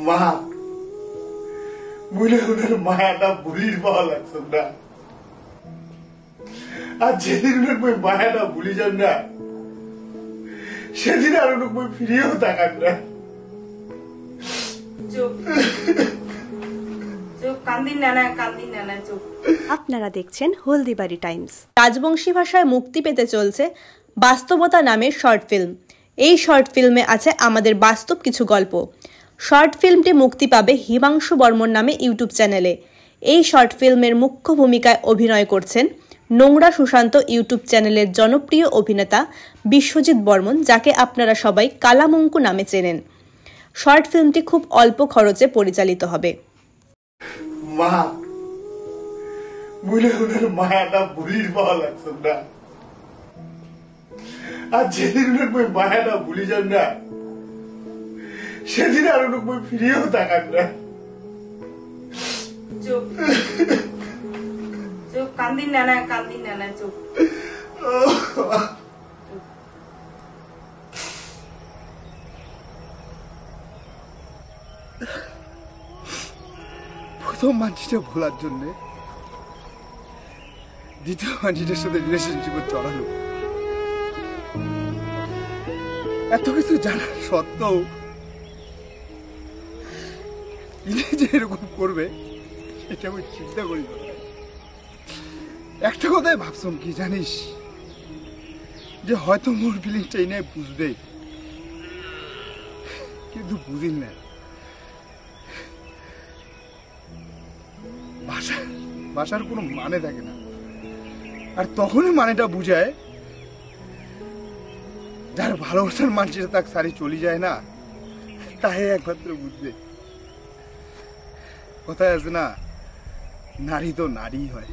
মা মনে ওনার মায়াটা ভুলির পাওয়া লাগছে না। আর যেদিন ওই মায়াটা ভুলি যান না সেদিন আর ওই ফিরিয়েও তাকান না। আপনারা দেখছেন হলদিবাড়ি টাইমস। রাজবংশী ভাষায় মুক্তি পেতে চলছে বাস্তবতা নামের শর্ট ফিল্ম। এই শর্ট ফিল্মে আছে আমাদের বাস্তব কিছু গল্প। শর্ট ফিল্মটি মুক্তি পাবে হিমাংশু বর্মন নামে ইউটিউব চ্যানেলে। এই শর্ট ফিল্মের মুখ্য ভূমিকায় অভিনয় করছেন নোংরা সুশান্ত ইউটিউব চ্যানেলের জনপ্রিয় অভিনেতা বিশ্বজিৎ বর্মন, যাকে আপনারা সবাই কালামঙ্কু নামে চেনেন। শর্ট ফিল্মটি খুব অল্প খরচে পরিচালিত হবে। মা মনে ওনার মায়াটা ভুলির পাওয়া লাগছে না। আর যেদিন ওই মায়াটা ভুলি যান না সেদিন আর ওই ফিরিয়েও তাকান না। প্রথম মানুষটা ভোলার জন্য দ্বিতীয় মানুষটার সাথে রিলেশনশিপে চড়ালো। এত কিছু জানার সত্ত্বেও যে এরকম করবে এটা আমি চিন্তা করি। একটা কথাই ভাবছিলাম কি জানিস, যে হয়তো মোর ফিলিংটা এই নিয়ে বুঝবে, কিন্তু বুঝিন না। ভাষার কোনো মানে থাকে না, আর তখনই মানেটা বুঝায় যার ভালোবাসার মানুষের তাকে সারি চলে যায় না, তাই একমাত্র বুঝবে। কথায় আছে না, নারী তো নারী হয়।